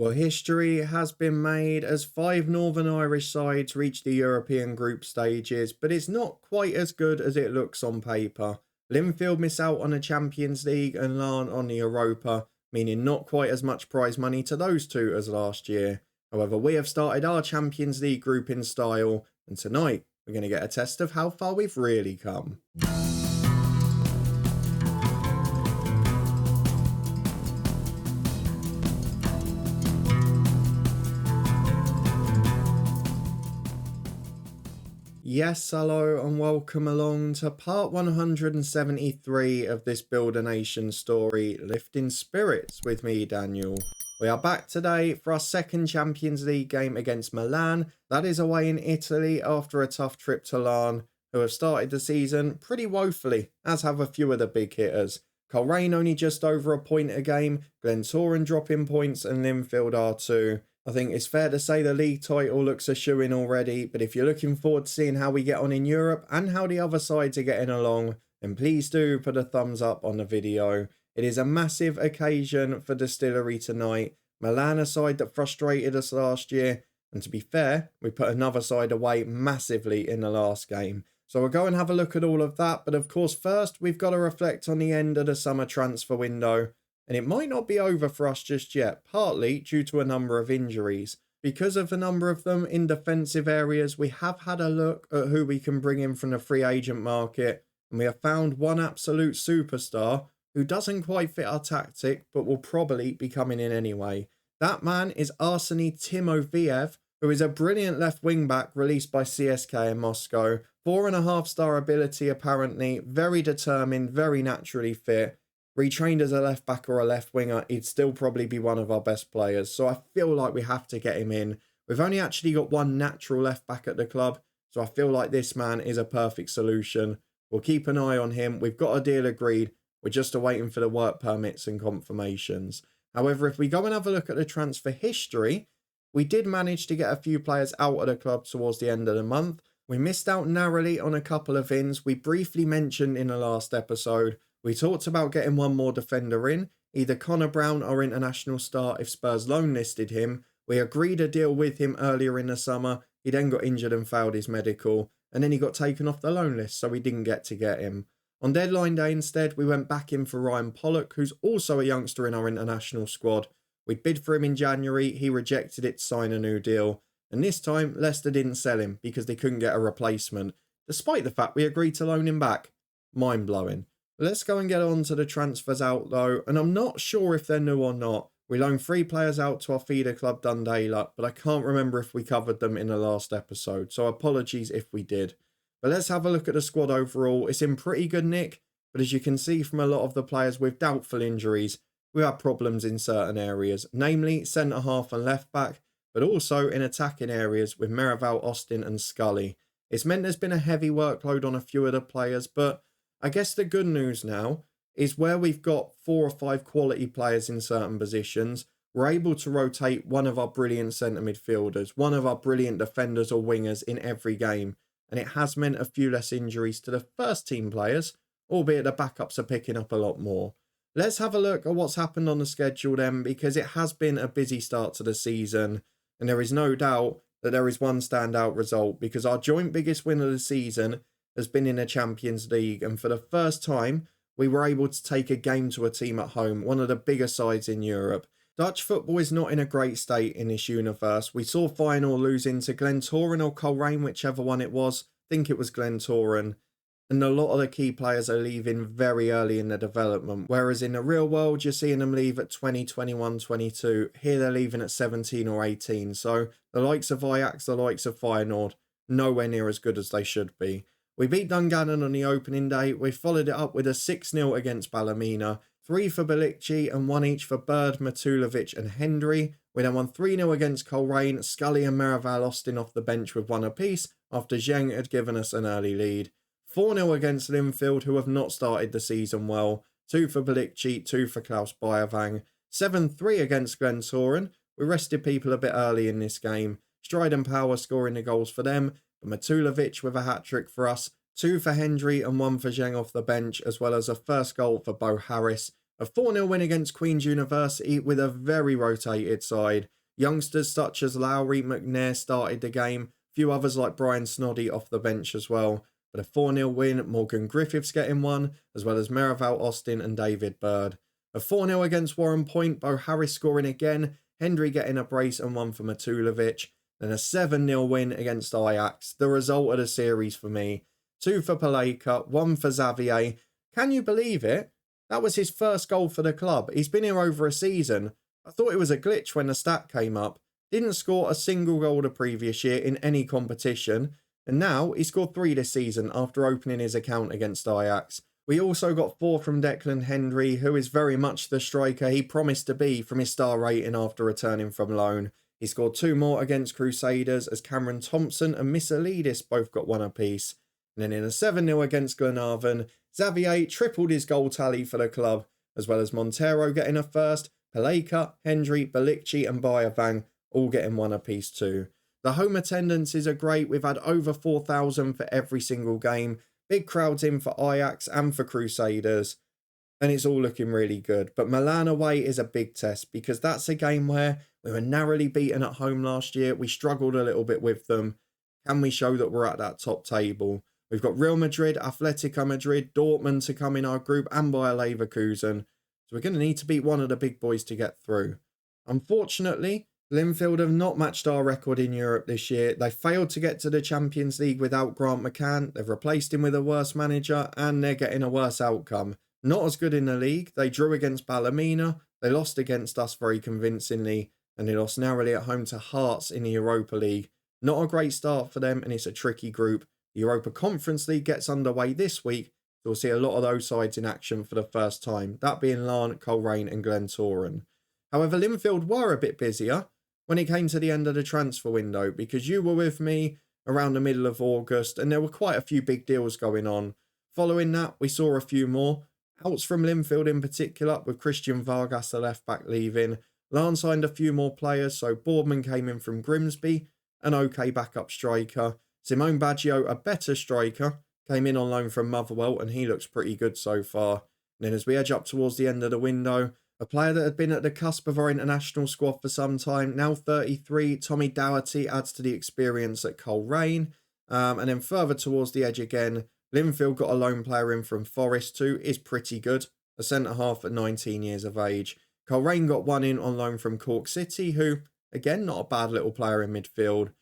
Well, history has been made as 5 Northern Irish sides reach the European group stages, but it's not quite as good as it looks on paper. Linfield miss out on the Champions League and Larne on the Europa, meaning not quite as much prize money to those two as last year. However, we have started our Champions League group in style, and tonight we're going to get a test of how far we've really come. Yes, hello and welcome along to part 173 of this Build a Nation story, Lifting Spirits with me, Daniel. We are back today for our second Champions League game against Milan. That is away in Italy after a tough trip to Larne, who have started the season pretty woefully, as have a few of the big hitters. Coleraine only just over a point a game, Glentoran dropping points and Linfield are too. I think it's fair to say the league title looks a shoo-in already, but if you're looking forward to seeing how we get on in Europe and how the other sides are getting along, then please do put a thumbs up on the video. It is a massive occasion for Distillery tonight. Milan, a side that frustrated us last year, and to be fair, we put another side away massively in the last game. So we'll go and have a look at all of that, but of course first we've got to reflect on the end of the summer transfer window. And it might not be over for us just yet, partly due to a number of injuries. Because of a number of them in defensive areas, we have had a look at who we can bring in from the free agent market, and we have found one absolute superstar who doesn't quite fit our tactic, but will probably be coming in anyway. That man is Arseny Timofeyev, who is a brilliant left wing back released by CSK in Moscow. 4.5-star ability apparently, very determined, very naturally fit. Retrained as a left back or a left winger, he'd still probably be one of our best players. So I feel like we have to get him in. We've only actually got one natural left back at the club, so I feel like this man is a perfect solution. We'll keep an eye on him. We've got a deal agreed. We're just awaiting for the work permits and confirmations. However, if we go and have a look at the transfer history, we did manage to get a few players out of the club towards the end of the month. We missed out narrowly on a couple of ins. We briefly mentioned in the last episode, we talked about getting one more defender in, either Connor Brown or international star if Spurs loan listed him. We agreed a deal with him earlier in the summer. He then got injured and failed his medical, and then he got taken off the loan list, so we didn't get to get him. On deadline day instead, we went back in for Ryan Pollock, who's also a youngster in our international squad. We bid for him in January, he rejected it to sign a new deal, and this time Leicester didn't sell him because they couldn't get a replacement, despite the fact we agreed to loan him back. Mind-blowing. Let's go and get on to the transfers out though, and I'm not sure if they're new or not. We loaned 3 players out to our feeder club Dundalk, but I can't remember if we covered them in the last episode, so apologies if we did. But let's have a look at the squad overall. It's in pretty good nick, but as you can see from a lot of the players with doubtful injuries, we have problems in certain areas, namely centre half and left back, but also in attacking areas with Merrival, Austin and Scully. It's meant there's been a heavy workload on a few of the players, but I guess the good news now is where we've got 4 or 5 quality players in certain positions, we're able to rotate one of our brilliant centre midfielders, one of our brilliant defenders or wingers in every game. And it has meant a few less injuries to the first team players, albeit the backups are picking up a lot more. Let's have a look at what's happened on the schedule then, because it has been a busy start to the season. And there is no doubt that there is one standout result, because our joint biggest win of the season has been in the Champions League, and for the first time we were able to take a game to a team at home, one of the bigger sides in Europe. Dutch football is not in a great state in this universe. We saw Feyenoord losing to Glentoran or Coleraine, whichever one it was. I think it was Glentoran. And a lot of the key players are leaving very early in the development, whereas in the real world you're seeing them leave at 20, 21, 22. Here they're leaving at 17 or 18. So the likes of Ajax, the likes of Feyenoord, nowhere near as good as they should be. We beat Dungannon on the opening day. We followed it up with a 6-0 against Ballymena. 3 for Bilicci and 1 each for Bird, Matulovic and Hendry. We then won 3-0 against Coleraine. Scully and Merrival Austin off the bench with 1 apiece after Zheng had given us an early lead. 4-0 against Linfield, who have not started the season well. 2 for Bilicci, 2 for Klaus Bayervang. 7-3 against Glentoran. We rested people a bit early in this game. Stride and Power scoring the goals for them. Matulovic with a hat-trick for us, 2 for Hendry and 1 for Zheng off the bench, as well as a first goal for Bo Harris. A 4-0 win against Queen's University with a very rotated side. Youngsters such as Lowry, McNair started the game. Few others like Brian Snoddy off the bench as well. But a 4-0 win, Morgan Griffiths getting one, as well as Merival Austin and David Bird. A 4-0 against Warren Point, Bo Harris scoring again, Hendry getting a brace and one for Matulovic. Then a 7-0 win against Ajax, the result of the series for me. 2 for Paleka, 1 for Xavier. Can you believe it? That was his first goal for the club. He's been here over a season. I thought it was a glitch when the stat came up. Didn't score a single goal the previous year in any competition. And now he scored 3 this season after opening his account against Ajax. We also got 4 from Declan Hendry, who is very much the striker he promised to be from his star rating after returning from loan. He scored 2 more against Crusaders as Cameron Thompson and Missalidis both got 1 apiece. And then in a 7-0 against Glenavon, Xavier tripled his goal tally for the club, as well as Montero getting a first, Paleka, Hendry, Balikci and Bayavang all getting 1 apiece too. The home attendances are great. We've had over 4,000 for every single game. Big crowds in for Ajax and for Crusaders. And it's all looking really good. But Milan away is a big test because that's a game where we were narrowly beaten at home last year. We struggled a little bit with them. Can we show that we're at that top table? We've got Real Madrid, Atletico Madrid, Dortmund to come in our group and Bayer Leverkusen. So we're going to need to beat one of the big boys to get through. Unfortunately, Linfield have not matched our record in Europe this year. They failed to get to the Champions League without Grant McCann. They've replaced him with a worse manager and they're getting a worse outcome. Not as good in the league. They drew against Ballymena. They lost against us very convincingly. And they lost narrowly at home to Hearts in the Europa League. Not a great start for them and it's a tricky group. The Europa Conference League gets underway this week. So we'll see a lot of those sides in action for the first time. That being Larne, Coleraine and Glentoran. However, Linfield were a bit busier when it came to the end of the transfer window because you were with me around the middle of August and there were quite a few big deals going on. Following that, we saw a few more. Outs from Linfield in particular with Christian Vargas, the left-back, leaving. Larne signed a few more players, so Boardman came in from Grimsby, an okay backup striker. Simone Baggio, a better striker, came in on loan from Motherwell and he looks pretty good so far. And then as we edge up towards the end of the window, a player that had been at the cusp of our international squad for some time, now 33, Tommy Doherty adds to the experience at Coleraine. And then further towards the edge again, Linfield got a loan player in from Forest who is pretty good, a centre-half at 19 years of age. Coleraine got one in on loan from Cork City who, again, not a bad little player in midfield.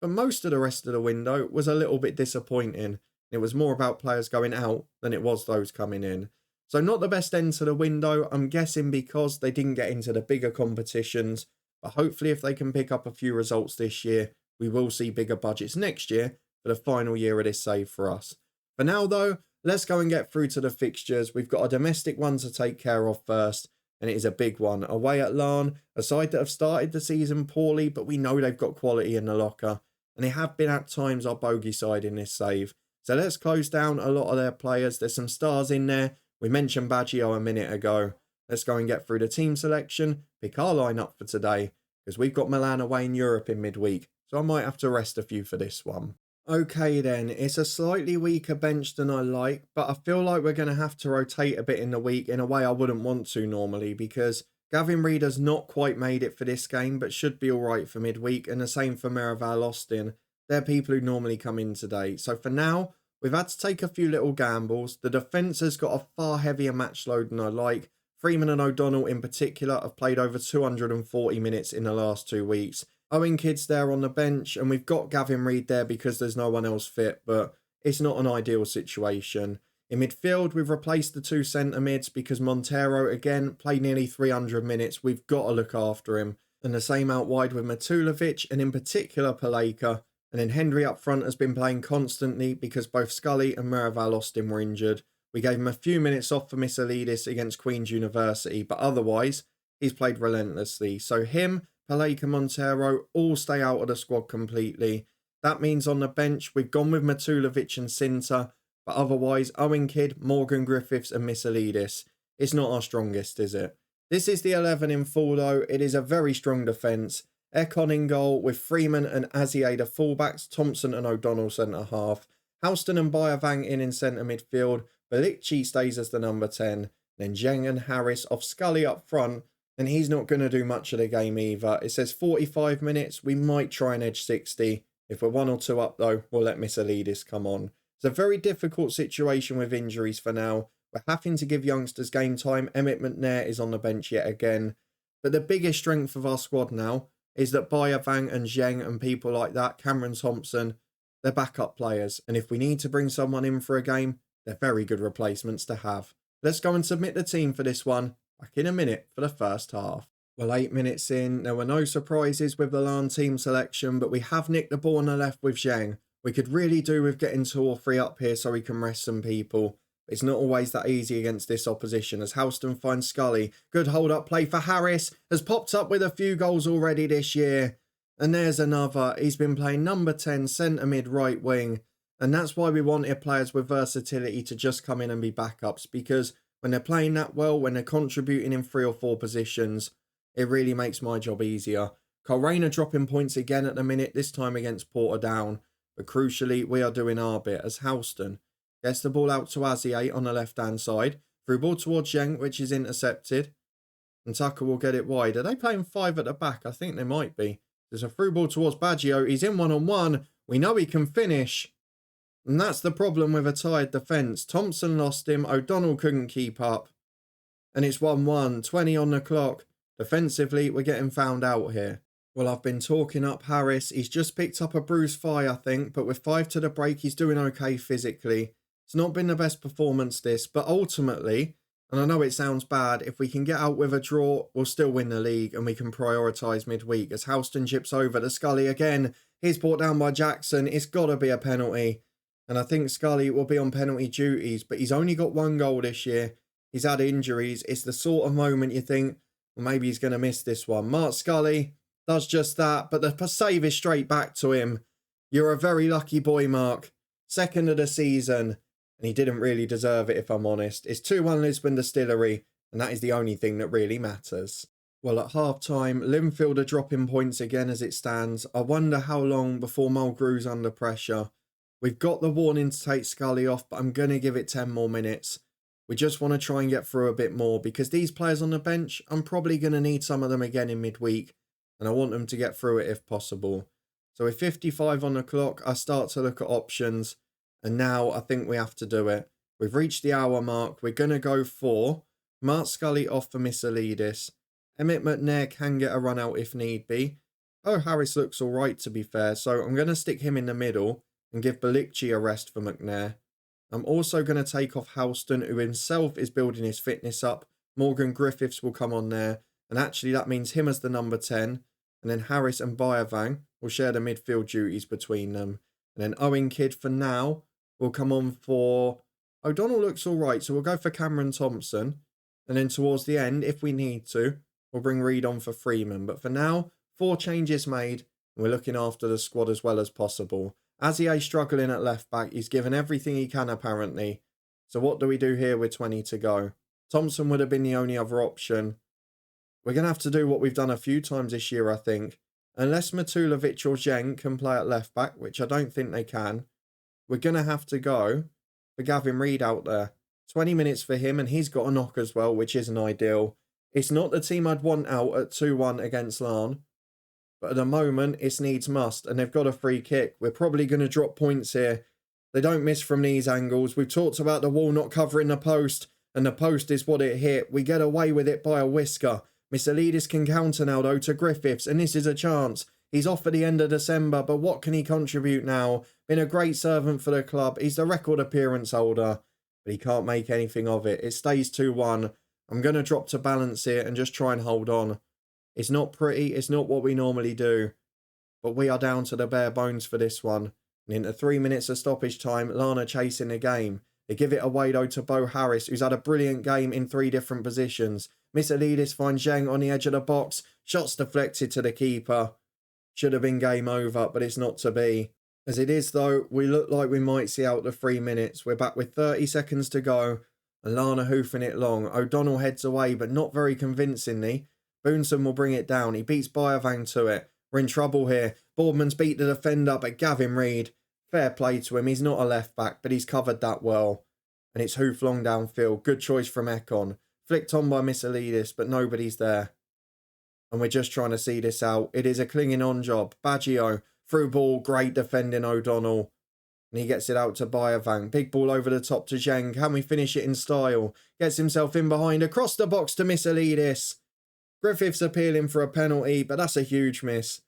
But most of the rest of the window was a little bit disappointing. It was more about players going out than it was those coming in. So not the best end to the window, I'm guessing because they didn't get into the bigger competitions. But hopefully if they can pick up a few results this year, we will see bigger budgets next year for the final year of this save for us. For now though, let's go and get through to the fixtures. We've got a domestic one to take care of first. And it is a big one. Away at Larne, a side that have started the season poorly, but we know they've got quality in the locker. And they have been at times our bogey side in this save. So let's close down a lot of their players. There's some stars in there. We mentioned Baggio a minute ago. Let's go and get through the team selection, pick our lineup for today, because we've got Milan away in Europe in midweek. So I might have to rest a few for this one. Okay then, it's a slightly weaker bench than I like, but I feel like we're going to have to rotate a bit in the week in a way I wouldn't want to normally, because Gavin Reid has not quite made it for this game, but should be alright for midweek, and the same for Merival Austin. They're people who normally come in today. So for now, we've had to take a few little gambles. The defence has got a far heavier match load than I like. Freeman and O'Donnell in particular have played over 240 minutes in the last 2 weeks. Owen Kidd's there on the bench, and we've got Gavin Reid there because there's no one else fit, but it's not an ideal situation. In midfield, we've replaced the 2 centre mids because Montero, again, played nearly 300 minutes. We've got to look after him. And the same out wide with Matulovic, and in particular Paleka. And then Hendry up front has been playing constantly because both Scully and Merival Austin were injured. We gave him a few minutes off for Missalidis against Queen's University, but otherwise, he's played relentlessly. So him, Paleka, Montero all stay out of the squad completely. That means on the bench, we've gone with Matulovic and Sinter, but otherwise, Owen Kidd, Morgan Griffiths and Missalidis. It's not our strongest, is it? This is the 11 in full though. It is a very strong defence. Ekon in goal with Freeman and Azier the fullbacks, Thompson and O'Donnell centre-half. Houston and Bayavang in centre midfield. Balikci stays as the number 10. then Zheng and Harris off Scully up front, and he's not going to do much of the game either. It says 45 minutes. We might try and edge 60. If we're 1 or 2 up, though, we'll let Misalidis come on. It's a very difficult situation with injuries for now. We're having to give youngsters game time. Emmett McNair is on the bench yet again. But the biggest strength of our squad now is that Bayavang and Zheng and people like that, Cameron Thompson, they're backup players. And if we need to bring someone in for a game, they're very good replacements to have. Let's go and submit the team for this one. Back in a minute for the first half. Well, 8 minutes in, there were no surprises with the Larne team selection, but we have nicked the ball on the left with Zheng. We could really do with getting 2 or 3 up here so we can rest some people. But it's not always that easy against this opposition as Houston finds Scully. Good hold-up play for Harris. Has popped up with a few goals already this year. And there's another. He's been playing number 10, centre mid, right wing. And that's why we wanted players with versatility to just come in and be backups. Because when they're playing that well, when they're contributing in 3 or 4 positions, it really makes my job easier. Coleraine dropping points again at the minute, this time against Portadown. But crucially, we are doing our bit as Houston gets the ball out to Azier on the left-hand side. Through ball towards Zheng, which is intercepted. And Tucker will get it wide. Are they playing 5 at the back? I think they might be. There's a through ball towards Baggio. He's in one-on-1. We know he can finish. And that's the problem with a tired defence. Thompson lost him. O'Donnell couldn't keep up. And it's 1-1. 20 on the clock. Defensively, we're getting found out here. Well, I've been talking up Harris. He's just picked up a bruised thigh, I think. But with 5 to the break, he's doing okay physically. It's not been the best performance this. But ultimately, and I know it sounds bad, if we can get out with a draw, we'll still win the league. And we can prioritise midweek. As Houston chips over to Scully again. He's brought down by Jackson. It's got to be a penalty. And I think Scully will be on penalty duties. But he's only got 1 goal this year. He's had injuries. It's the sort of moment you think, well, maybe he's going to miss this one. Mark Scully does just that. But the save is straight back to him. You're a very lucky boy, Mark. 2nd of the season. And he didn't really deserve it, if I'm honest. It's 2-1 Lisburn Distillery. And that is the only thing that really matters. Well, at half-time, Linfield are dropping points again as it stands. I wonder how long before Mulgrew's under pressure. We've got the warning to take Scully off, but I'm going to give it 10 more minutes. We just want to try and get through a bit more because these players on the bench, I'm probably going to need some of them again in midweek. And I want them to get through it if possible. So with 55 on the clock, I start to look at options. And now I think we have to do it. We've reached the hour mark. We're going to go for Mark Scully off for Misalidis. Emmett McNair can get a run out if need be. Oh, Harris looks all right, to be fair. So I'm going to stick him in the middle and give Balikci a rest for McNair. I'm also going to take off Houston, who himself is building his fitness up. Morgan Griffiths will come on there. And actually that means him as the number 10. And then Harris and Bayavang will share the midfield duties between them. And then Owen Kidd for now will come on for... O'Donnell looks all right, so we'll go for Cameron Thompson. And then towards the end, if we need to, we'll bring Reed on for Freeman. But for now, 4 changes made. And we're looking after the squad as well as possible. Azier struggling at left back. He's given everything he can apparently. So what do we do here with 20 to go? Thompson would have been the only other option. We're going to have to do what we've done a few times this year, I think. Unless Matulovic or Zheng can play at left back, which I don't think they can, we're going to have to go for Gavin Reed out there. 20 minutes for him, and he's got a knock as well, which isn't ideal. It's not the team I'd want out at 2-1 against Larne. But at the moment, it's needs must, and they've got a free kick. We're probably going to drop points here. They don't miss from these angles. We've talked about the wall not covering the post, and the post is what it hit. We get away with it by a whisker. Misalidis can counter now, though, to Griffiths, and this is a chance. He's off at the end of December, but what can he contribute now? Been a great servant for the club. He's the record appearance holder, but he can't make anything of it. It stays 2-1. I'm going to drop to balance here and just try and hold on. It's not pretty. It's not what we normally do. But we are down to the bare bones for this one. And into 3 minutes of stoppage time, Larne chasing the game. They give it away, though, to Bo Harris, who's had a brilliant game in 3 different positions. Misalidis finds Zheng on the edge of the box. Shots deflected to the keeper. Should have been game over, but it's not to be. As it is, though, we look like we might see out the 3 minutes. We're back with 30 seconds to go. And Larne hoofing it long. O'Donnell heads away, but not very convincingly. Boonson will bring it down. He beats Bayavang to it. We're in trouble here. Boardman's beat the defender, but Gavin Reed, fair play to him. He's not a left back, but he's covered that well. And it's hoof long downfield. Good choice from Ekon. Flicked on by Misalidis, but nobody's there. And we're just trying to see this out. It is a clinging on job. Baggio, through ball, great defending O'Donnell. And he gets it out to Bayavang. Big ball over the top to Zheng. Can we finish it in style? Gets himself in behind, across the box to Misalidis. Griffiths appealing for a penalty, but that's a huge miss.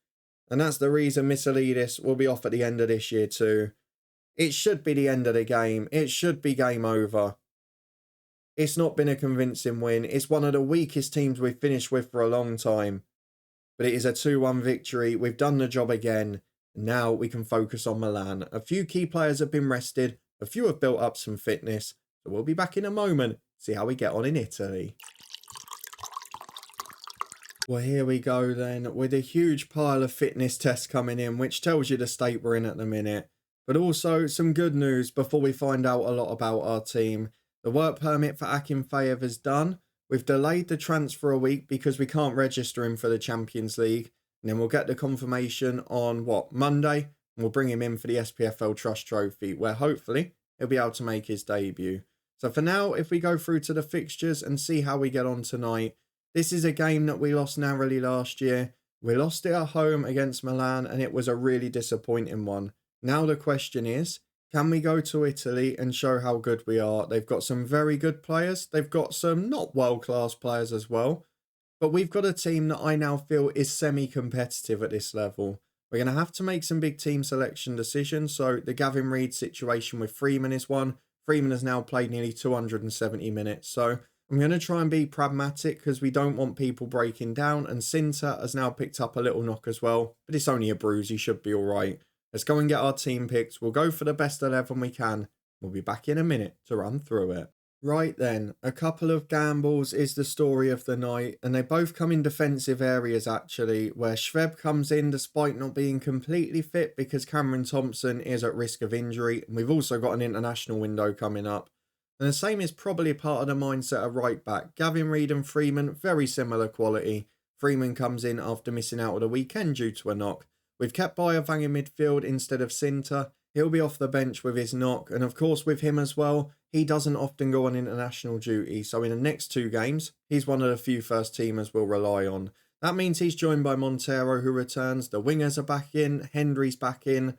And that's the reason Misalidis will be off at the end of this year too. It should be the end of the game. It should be game over. It's not been a convincing win. It's one of the weakest teams we've finished with for a long time. But it is a 2-1 victory. We've done the job again. Now we can focus on Milan. A few key players have been rested. A few have built up some fitness. So we'll be back in a moment. See how we get on in Italy. Well, here we go then, with a huge pile of fitness tests coming in, which tells you the state we're in at the minute. But also some good news before we find out a lot about our team. The work permit for Akinfeev is done. We've delayed the transfer a week because we can't register him for the Champions League. And then we'll get the confirmation on, Monday? And we'll bring him in for the SPFL Trust Trophy, where hopefully he'll be able to make his debut. So for now, if we go through to the fixtures and see how we get on tonight, this is a game that we lost narrowly last year. We lost it at home against Milan, and it was a really disappointing one. Now the question is, can we go to Italy and show how good we are? They've got some very good players. They've got some not world-class players as well. But we've got a team that I now feel is semi-competitive at this level. We're going to have to make some big team selection decisions. So the Gavin Reed situation with Freeman is one. Freeman has now played nearly 270 minutes. So I'm going to try and be pragmatic because we don't want people breaking down. And Sinter has now picked up a little knock as well. But it's only a bruise. He should be all right. Let's go and get our team picked. We'll go for the best 11 we can. We'll be back in a minute to run through it. Right then, a couple of gambles is the story of the night, and they both come in defensive areas actually, where Schweb comes in despite not being completely fit because Cameron Thompson is at risk of injury, and we've also got an international window coming up. And the same is probably part of the mindset of right back. Gavin Reed and Freeman, very similar quality. Freeman comes in after missing out of the weekend due to a knock. We've kept Bayavang in midfield instead of Sinter. He'll be off the bench with his knock. And of course with him as well, he doesn't often go on international duty. So in the next 2 games, he's one of the few first teamers we'll rely on. That means he's joined by Montero who returns. The wingers are back in. Hendry's back in.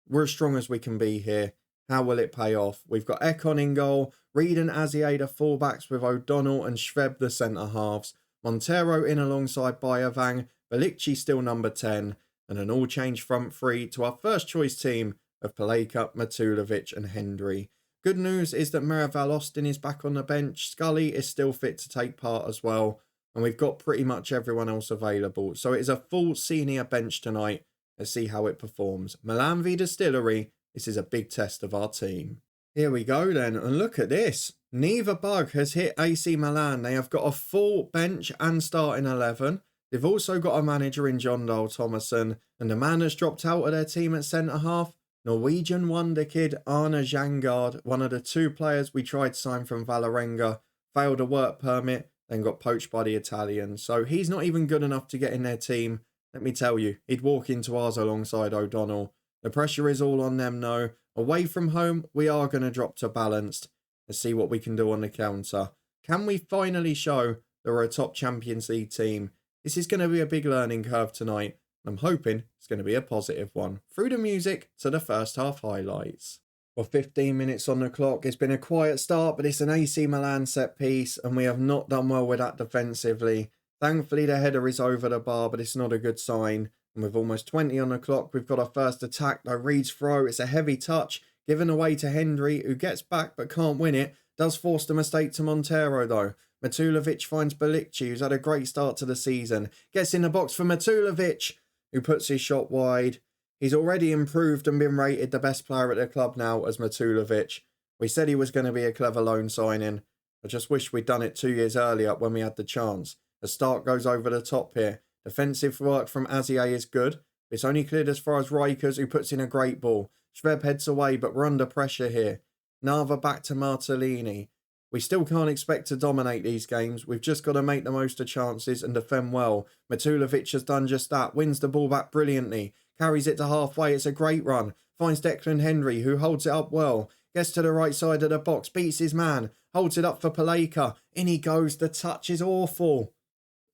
We're as strong as we can be here. How will it pay off? We've got Ekon in goal. Reed and Azier the fullbacks with O'Donnell and Schweb the centre halves. Montero in alongside Bayavang. Belicci still number 10. And an all-change front 3 to our first choice team of Paleka, Matulovic and Hendry. Good news is that Miraval Austin is back on the bench. Scully is still fit to take part as well. And we've got pretty much everyone else available. So it is a full senior bench tonight. Let's see how it performs. Milan v Distillery. This is a big test of our team. Here we go then. And look at this. Neither bug has hit AC Milan. They have got a full bench and starting 11. They've also got a manager in John Dahl Thomason, and the man that's dropped out of their team at centre-half, Norwegian wonder kid Arne Jangard, one of the 2 players we tried to sign from Vålerenga, failed a work permit, then got poached by the Italians. So he's not even good enough to get in their team. Let me tell you, he'd walk into ours alongside O'Donnell. The pressure is all on them now. Away from home, we are going to drop to balanced. Let's see what we can do on the counter. Can we finally show that we're a top Champions League team? This is going to be a big learning curve tonight. I'm hoping it's going to be a positive one. Through the music to the first half highlights. Well, 15 minutes on the clock. It's been a quiet start, but it's an AC Milan set piece, and we have not done well with that defensively. Thankfully, the header is over the bar, but it's not a good sign. And with almost 20 on the clock, we've got our first attack. Though Reed's throw, it's a heavy touch, given away to Hendry, who gets back but can't win it. Does force the mistake to Montero, though. Matulovic finds Belicci, who's had a great start to the season. Gets in the box for Matulovic, who puts his shot wide. He's already improved and been rated the best player at the club now as Matulovic. We said he was going to be a clever loan signing. I just wish we'd done it 2 years earlier when we had the chance. The start goes over the top here. Defensive work from Azier is good. It's only cleared as far as Rikers, who puts in a great ball. Schweb heads away, but we're under pressure here. Nava back to Martellini. We still can't expect to dominate these games. We've just got to make the most of chances and defend well. Matulovic has done just that. Wins the ball back brilliantly. Carries it to halfway. It's a great run. Finds Declan Henry, who holds it up well. Gets to the right side of the box. Beats his man. Holds it up for Paleka. In he goes. The touch is awful.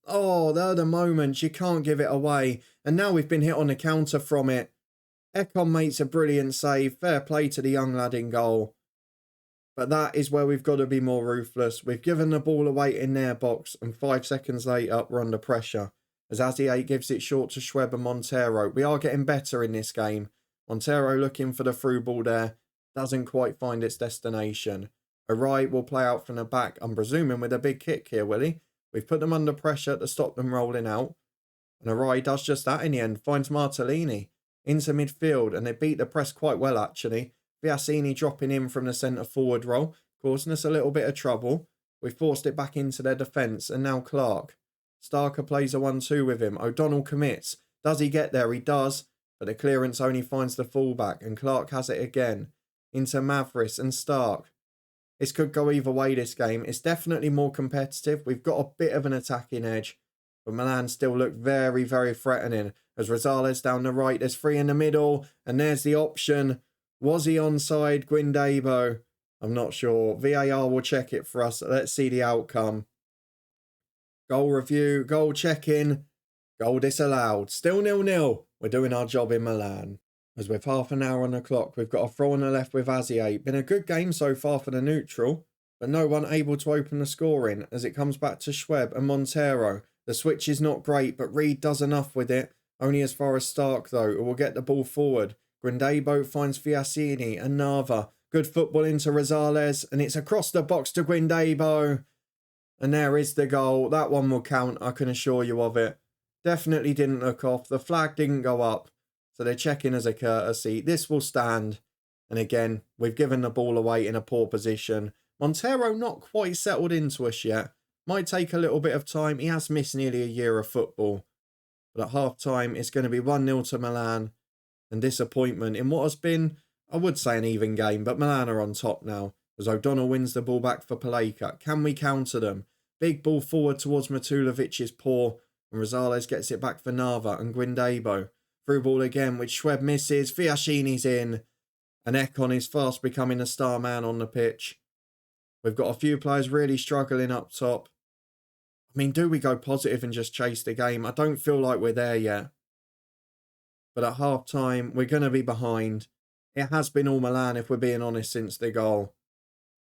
Oh, they're the moments. You can't give it away. And now we've been hit on the counter from it. Ekon makes a brilliant save. Fair play to the young lad in goal. But that is where we've got to be more ruthless. We've given the ball away in their box, and 5 seconds later, we're under pressure. As Azier gives it short to Schweb and Montero. We are getting better in this game. Montero looking for the through ball there. Doesn't quite find its destination. Arai will play out from the back. I'm presuming with a big kick here, will he? We've put them under pressure to stop them rolling out. And Arai does just that in the end. Finds Martellini into midfield. And they beat the press quite well, actually. Biasini dropping in from the centre forward role, causing us a little bit of trouble. We forced it back into their defence, and now Clark. Starker plays a 1-2 with him. O'Donnell commits. Does he get there? He does, but the clearance only finds the fullback, and Clark has it again. Into Mavris and Stark. This could go either way, this game. It's definitely more competitive. We've got a bit of an attacking edge, but Milan still look very, very threatening. As Rosales down the right, there's 3 in the middle, and there's the option. Was he onside, Guindebo? I'm not sure. VAR will check it for us. Let's see the outcome. Goal review, goal check-in, goal disallowed. Still 0-0. We're doing our job in Milan. As with half an hour on the clock, we've got a throw on the left with Azier. Been a good game so far for the neutral, but no one able to open the scoring as it comes back to Schweb and Montero. The switch is not great, but Reed does enough with it. Only as far as Stark, though, who will get the ball forward. Guindebo finds Fiassini and Nava. Good football into Rosales, and it's across the box to Guindebo. And there is the goal. That one will count, I can assure you of it. Definitely didn't look off. The flag didn't go up, so they're checking as a courtesy. This will stand. And again, we've given the ball away in a poor position. Montero not quite settled into us yet. Might take a little bit of time. He has missed nearly a year of football. But at half-time, it's going to be 1-0 to Milan. And disappointment in what has been, I would say, an even game, but Milan are on top now, as O'Donnell wins the ball back for Paleka. Can we counter them? Big ball forward towards Matulovic is poor, and Rosales gets it back for Nava and Guindebo. Through ball again, which Schweb misses. Fiaschini's in, and Ekon is fast becoming a star man on the pitch. We've got a few players really struggling up top. I mean, do we go positive and just chase the game? I don't feel like we're there yet. But at half-time, we're going to be behind. It has been all Milan, if we're being honest, since the goal.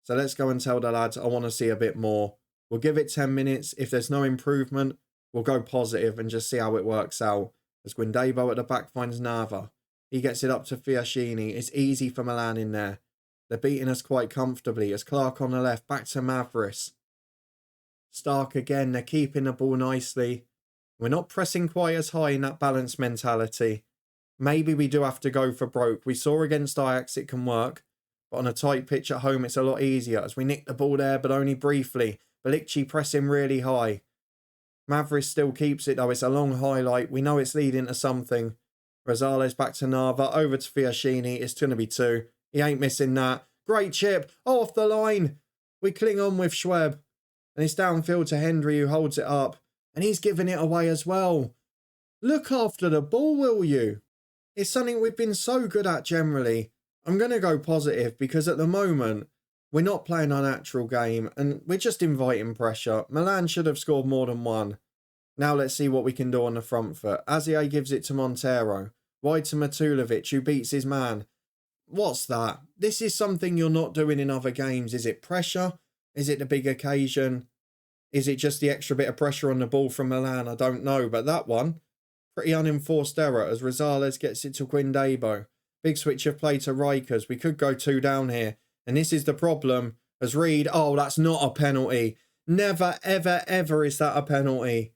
So let's go and tell the lads I want to see a bit more. We'll give it 10 minutes. If there's no improvement, we'll go positive and just see how it works out. As Guindebo at the back finds Nava. He gets it up to Fiaschini. It's easy for Milan in there. They're beating us quite comfortably. As Clark on the left, back to Mavris. Stark again. They're keeping the ball nicely. We're not pressing quite as high in that balanced mentality. Maybe we do have to go for broke. We saw against Ajax it can work, but on a tight pitch at home it's a lot easier as we nick the ball there, but only briefly. Balikci pressing really high. Mavris still keeps it though. It's a long highlight. We know it's leading to something. Rosales back to Nava, over to Fiaschini. It's going to be 2. He ain't missing that. Great chip. Oh, off the line. We cling on with Schweb. And it's downfield to Hendry who holds it up. And he's giving it away as well. Look after the ball, will you? It's something we've been so good at generally. I'm going to go positive because at the moment, we're not playing our natural game and we're just inviting pressure. Milan should have scored more than 1. Now let's see what we can do on the front foot. Azier gives it to Montero. Wide to Matulovic, who beats his man. What's that? This is something you're not doing in other games. Is it pressure? Is it the big occasion? Is it just the extra bit of pressure on the ball from Milan? I don't know, but that one, pretty unenforced error as Rosales gets it to Guindebo. Big switch of play to Rikers. We could go 2 down here. And this is the problem. As Reed, oh, that's not a penalty. Never, ever, ever is that a penalty.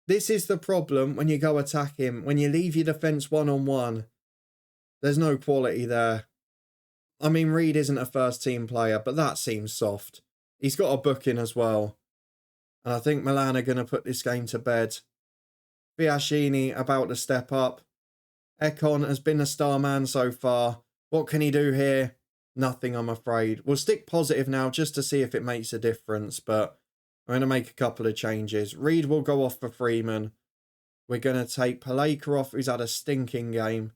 This is the problem when you go attack him. When you leave your defence one-on-one. There's no quality there. I mean, Reed isn't a first-team player, but that seems soft. He's got a booking as well. And I think Milan are going to put this game to bed. Fiaschini about to step up. Ekon has been a star man so far. What can he do here? Nothing, I'm afraid. We'll stick positive now just to see if it makes a difference, but I'm going to make a couple of changes. Reed will go off for Freeman. We're going to take Paleka off, who's had a stinking game.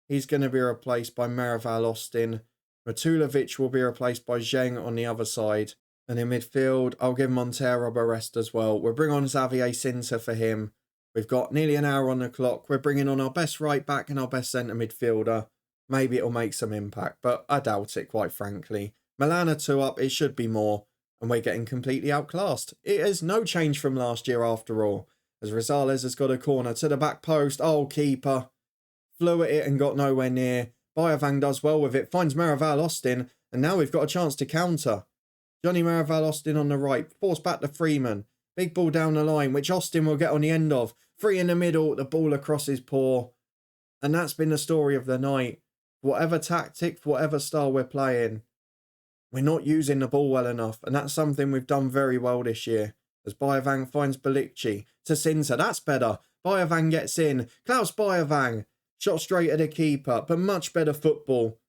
He's going to be replaced by Merival Austin. Matulovic will be replaced by Zheng on the other side. And in midfield, I'll give Montero a rest as well. We'll bring on Xavier Sinter for him. We've got nearly an hour on the clock. We're bringing on our best right back and our best centre midfielder. Maybe it'll make some impact, but I doubt it, quite frankly. Milan are 2 up, it should be more. And we're getting completely outclassed. It is no change from last year after all. As Rosales has got a corner to the back post. Oh, keeper. Flew at it and got nowhere near. Bayavang does well with it. Finds Maraval Austin. And now we've got a chance to counter. Johnny Maraval Austin on the right. Force back to Freeman. Big ball down the line, which Austin will get on the end of. Free in the middle. The ball across his paw. And that's been the story of the night. Whatever tactic, whatever style we're playing, we're not using the ball well enough. And that's something we've done very well this year. As Bayavang finds Balikci to Sinter. That's better. Bayavang gets in. Klaus Bayavang. Shot straight at the keeper. But much better football.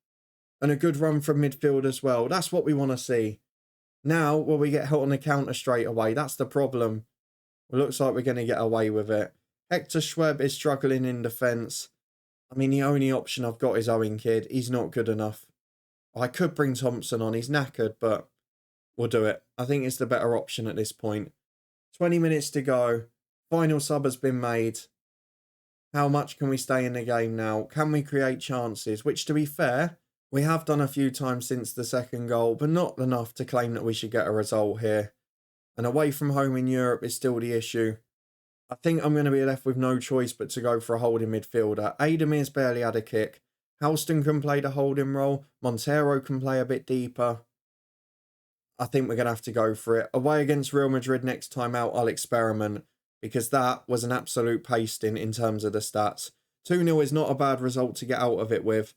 And a good run from midfield as well. That's what we want to see. Now, will we get hit on the counter straight away? That's the problem. It looks like we're going to get away with it. Hector Schweb is struggling in defence. I mean, the only option I've got is Owen Kidd. He's not good enough. I could bring Thompson on. He's knackered, but we'll do it. I think it's the better option at this point. 20 minutes to go. Final sub has been made. How much can we stay in the game now? Can we create chances? Which, to be fair, we have done a few times since the second goal, but not enough to claim that we should get a result here. And away from home in Europe is still the issue. I think I'm going to be left with no choice but to go for a holding midfielder. Adamir's barely had a kick. Halston can play the holding role. Montero can play a bit deeper. I think we're going to have to go for it. Away against Real Madrid next time out, I'll experiment. Because that was an absolute pasting in terms of the stats. 2-0 is not a bad result to get out of it with.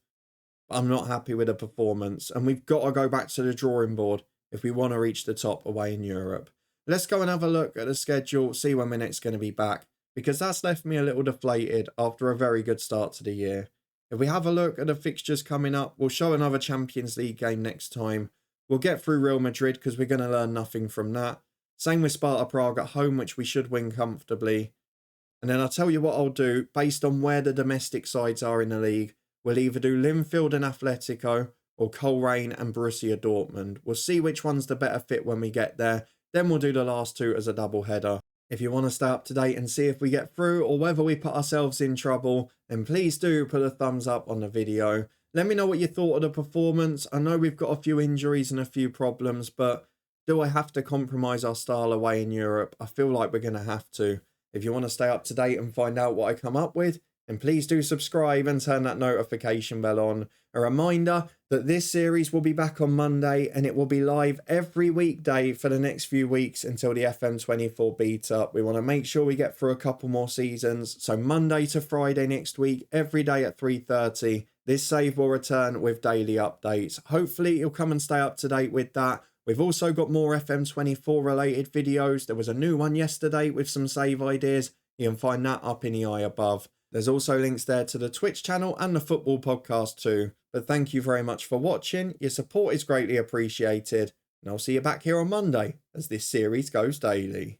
But I'm not happy with the performance. And we've got to go back to the drawing board if we want to reach the top away in Europe. Let's go and have a look at the schedule, see when we're next going to be back. Because that's left me a little deflated after a very good start to the year. If we have a look at the fixtures coming up, we'll show another Champions League game next time. We'll get through Real Madrid because we're going to learn nothing from that. Same with Sparta Prague at home, which we should win comfortably. And then I'll tell you what I'll do, based on where the domestic sides are in the league. We'll either do Linfield and Atletico, or Coleraine and Borussia Dortmund. We'll see which one's the better fit when we get there. Then we'll do the last two as a double header. If you want to stay up to date and see if we get through or whether we put ourselves in trouble, then please do put a thumbs up on the video. Let me know what you thought of the performance. I know we've got a few injuries and a few problems, but do I have to compromise our style away in Europe? I feel like we're going to have to. If you want to stay up to date and find out what I come up with, then please do subscribe and turn that notification bell on. A reminder that this series will be back on Monday and it will be live every weekday for the next few weeks until the FM24 beta. We want to make sure we get through a couple more seasons. So Monday to Friday next week, every day at 3:30. This save will return with daily updates. Hopefully you'll come and stay up to date with that. We've also got more FM24 related videos. There was a new one yesterday with some save ideas. You can find that up in the eye above. There's also links there to the Twitch channel and the football podcast too. But thank you very much for watching. Your support is greatly appreciated. And I'll see you back here on Monday as this series goes daily.